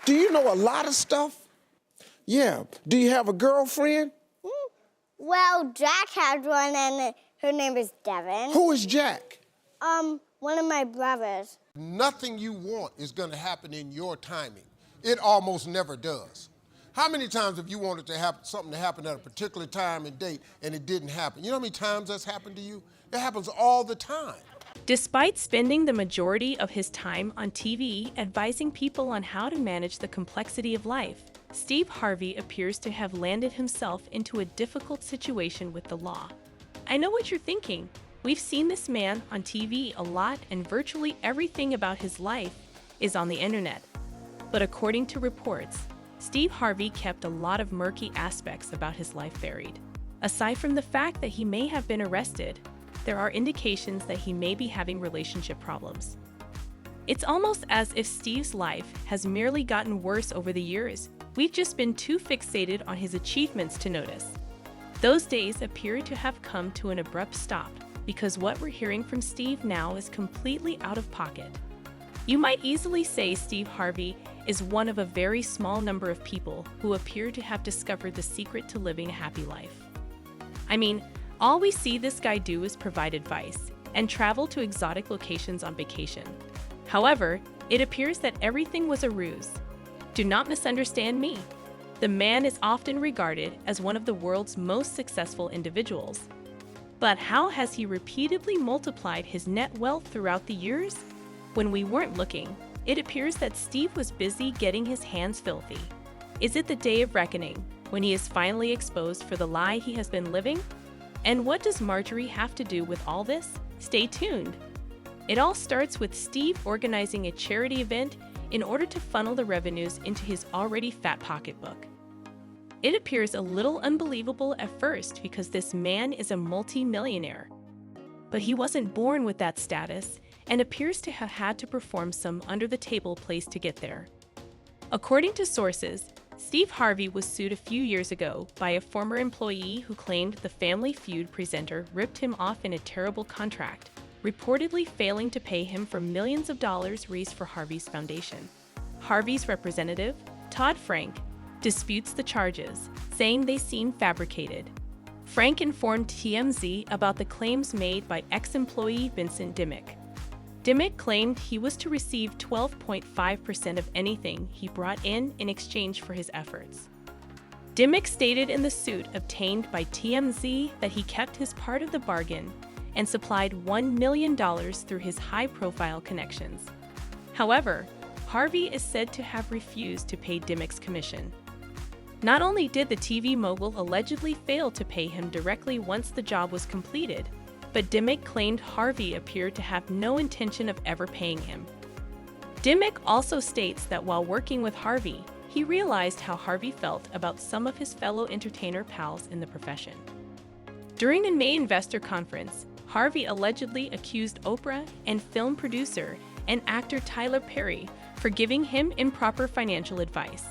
Do you know a lot of stuff? Yeah. Do you have a girlfriend? Well, Jack has one, and her name is Devin. Who is Jack? One of my brothers. Nothing you want is going to happen in your timing. It almost never does. How many times have you wanted to have something to happen at a particular time and date and it didn't happen? You know how many times that's happened to you? It happens all the time. Despite spending the majority of his time on TV advising people on how to manage the complexity of life, Steve Harvey appears to have landed himself into a difficult situation with the law. I know what you're thinking. We've seen this man on TV a lot, and virtually everything about his life is on the internet. But according to reports, Steve Harvey kept a lot of murky aspects about his life buried. Aside from the fact that he may have been arrested, there are indications that he may be having relationship problems. It's almost as if Steve's life has merely gotten worse over the years. We've just been too fixated on his achievements to notice. Those days appear to have come to an abrupt stop because what we're hearing from Steve now is completely out of pocket. You might easily say Steve Harvey is one of a very small number of people who appear to have discovered the secret to living a happy life. I mean, all we see this guy do is provide advice and travel to exotic locations on vacation. However, it appears that everything was a ruse. Do not misunderstand me. The man is often regarded as one of the world's most successful individuals. But how has he repeatedly multiplied his net wealth throughout the years? When we weren't looking, it appears that Steve was busy getting his hands filthy. Is it the day of reckoning, when he is finally exposed for the lie he has been living? And what does Marjorie have to do with all this? Stay tuned. It all starts with Steve organizing a charity event in order to funnel the revenues into his already fat pocketbook. It appears a little unbelievable at first because this man is a multi-millionaire. But he wasn't born with that status and appears to have had to perform some under-the-table plays to get there. According to sources, Steve Harvey was sued a few years ago by a former employee who claimed the Family Feud presenter ripped him off in a terrible contract, reportedly failing to pay him for millions of dollars raised for Harvey's foundation. Harvey's representative, Todd Frank, disputes the charges, saying they seem fabricated. Frank informed TMZ about the claims made by ex-employee Vincent Dimmick. Dimmick claimed he was to receive 12.5% of anything he brought in exchange for his efforts. Dimmick stated in the suit obtained by TMZ that he kept his part of the bargain and supplied $1 million through his high-profile connections. However, Harvey is said to have refused to pay Dimmick's commission. Not only did the TV mogul allegedly fail to pay him directly once the job was completed, but Dimmick claimed Harvey appeared to have no intention of ever paying him. Dimmick also states that while working with Harvey, he realized how Harvey felt about some of his fellow entertainer pals in the profession. During a May investor conference, Harvey allegedly accused Oprah and film producer and actor Tyler Perry for giving him improper financial advice.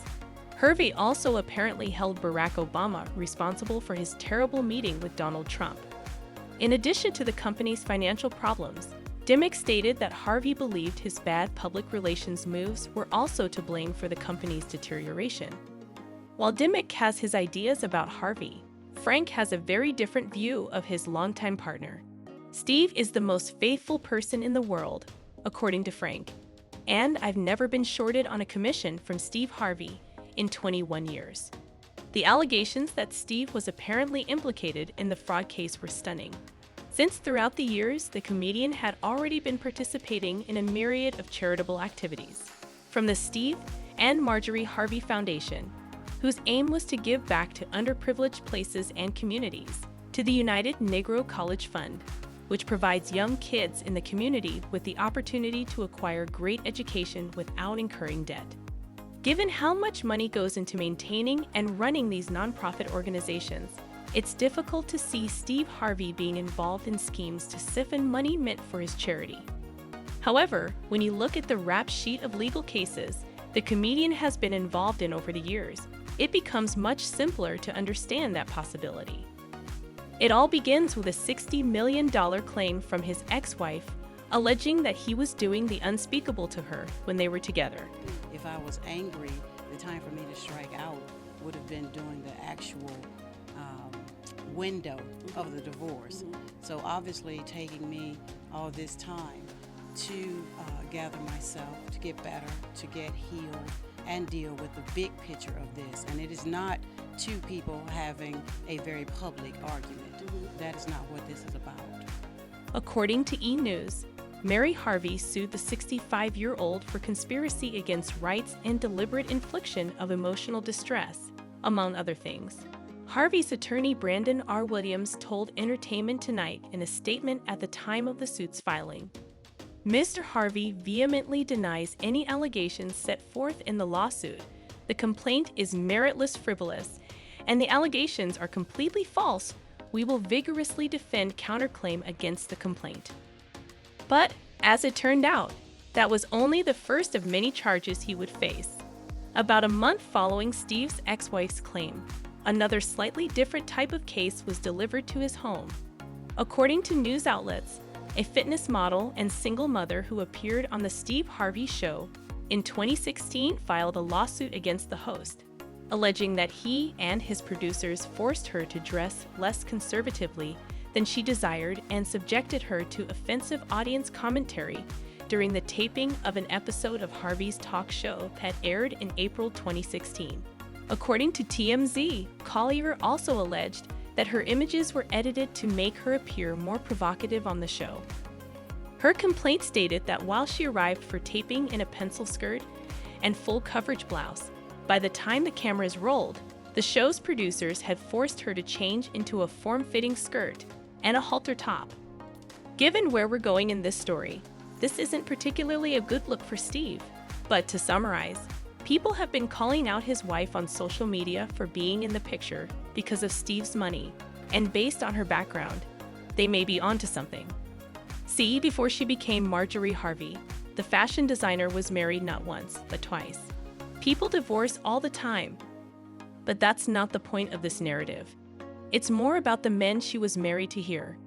Harvey also apparently held Barack Obama responsible for his terrible meeting with Donald Trump. In addition to the company's financial problems, Dimmick stated that Harvey believed his bad public relations moves were also to blame for the company's deterioration. While Dimmick has his ideas about Harvey, Frank has a very different view of his longtime partner. Steve is the most faithful person in the world, according to Frank, and I've never been shorted on a commission from Steve Harvey in 21 years. The allegations that Steve was apparently implicated in the fraud case were stunning, since throughout the years the comedian had already been participating in a myriad of charitable activities, from the Steve and Marjorie Harvey Foundation, whose aim was to give back to underprivileged places and communities, to the United Negro College Fund, which provides young kids in the community with the opportunity to acquire great education without incurring debt. Given how much money goes into maintaining and running these nonprofit organizations, it's difficult to see Steve Harvey being involved in schemes to siphon money meant for his charity. However, when you look at the rap sheet of legal cases the comedian has been involved in over the years, it becomes much simpler to understand that possibility. It all begins with a $60 million claim from his ex-wife alleging that he was doing the unspeakable to her when they were together. If I was angry, the time for me to strike out would have been during the actual window of the divorce. So obviously taking me all this time to gather myself, to get better, to get healed, and deal with the big picture of this. And it is not two people having a very public argument. That is not what this is about. According to E! News, Mary Harvey sued the 65-year-old for conspiracy against rights and deliberate infliction of emotional distress, among other things. Harvey's attorney Brandon R. Williams told Entertainment Tonight in a statement at the time of the suit's filing. Mr. Harvey vehemently denies any allegations set forth in the lawsuit. The complaint is meritless, frivolous, and the allegations are completely false. We will vigorously defend counterclaim against the complaint. But, as it turned out, that was only the first of many charges he would face. About a month following Steve's ex-wife's claim, another slightly different type of case was delivered to his home. According to news outlets, a fitness model and single mother who appeared on the Steve Harvey Show in 2016 filed a lawsuit against the host, alleging that he and his producers forced her to dress less conservatively than she desired and subjected her to offensive audience commentary during the taping of an episode of Harvey's talk show that aired in April 2016. According to TMZ, Collier also alleged that her images were edited to make her appear more provocative on the show. Her complaint stated that while she arrived for taping in a pencil skirt and full coverage blouse, by the time the cameras rolled, the show's producers had forced her to change into a form-fitting skirt and a halter top. Given where we're going in this story, this isn't particularly a good look for Steve. But to summarize, people have been calling out his wife on social media for being in the picture because of Steve's money, and based on her background, they may be onto something. See, before she became Marjorie Harvey, the fashion designer was married not once, but twice. People divorce all the time, but that's not the point of this narrative. It's more about the men she was married to here.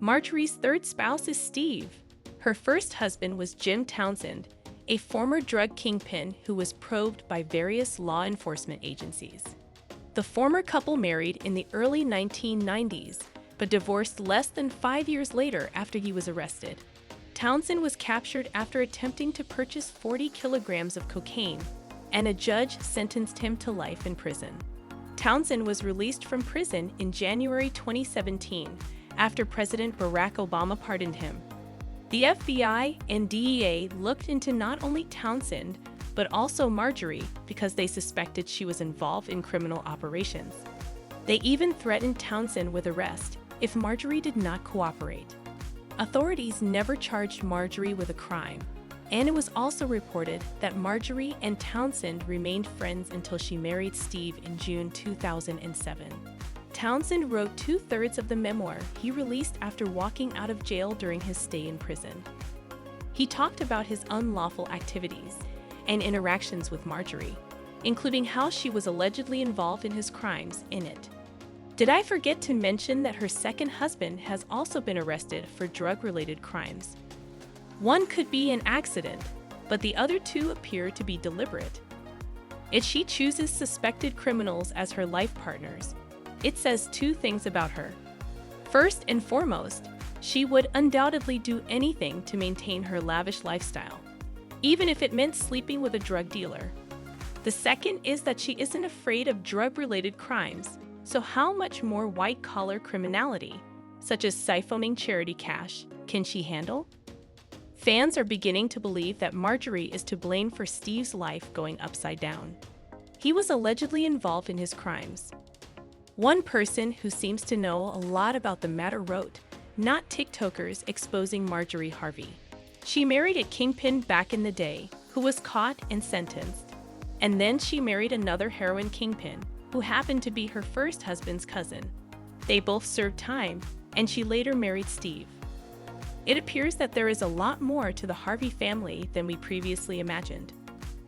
Marjorie's third spouse is Steve. Her first husband was Jim Townsend, a former drug kingpin who was probed by various law enforcement agencies. The former couple married in the early 1990s, but divorced less than 5 years later after he was arrested. Townsend was captured after attempting to purchase 40 kilograms of cocaine, and a judge sentenced him to life in prison. Townsend was released from prison in January 2017 after President Barack Obama pardoned him. The FBI and DEA looked into not only Townsend, but also Marjorie because they suspected she was involved in criminal operations. They even threatened Townsend with arrest if Marjorie did not cooperate. Authorities never charged Marjorie with a crime, and it was also reported that Marjorie and Townsend remained friends until she married Steve in June 2007. Townsend wrote 2/3 of the memoir he released after walking out of jail during his stay in prison. He talked about his unlawful activities and interactions with Marjorie, including how she was allegedly involved in his crimes in it. Did I forget to mention that her second husband has also been arrested for drug-related crimes? One could be an accident, but the other two appear to be deliberate. If she chooses suspected criminals as her life partners, it says two things about her. First and foremost, she would undoubtedly do anything to maintain her lavish lifestyle, even if it meant sleeping with a drug dealer. The second is that she isn't afraid of drug-related crimes, so how much more white-collar criminality, such as siphoning charity cash, can she handle? Fans are beginning to believe that Marjorie is to blame for Steve's life going upside down. He was allegedly involved in his crimes. One person who seems to know a lot about the matter wrote, "Not TikTokers exposing Marjorie Harvey. She married a kingpin back in the day who was caught and sentenced. And then she married another heroin kingpin who happened to be her first husband's cousin. They both served time, and she later married Steve." It appears that there is a lot more to the Harvey family than we previously imagined.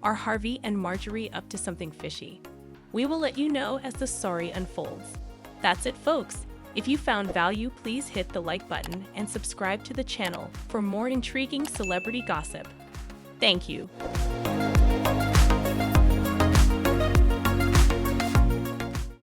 Are Harvey and Marjorie up to something fishy? We will let you know as the story unfolds. That's it, folks. If you found value, please hit the like button and subscribe to the channel for more intriguing celebrity gossip. Thank you.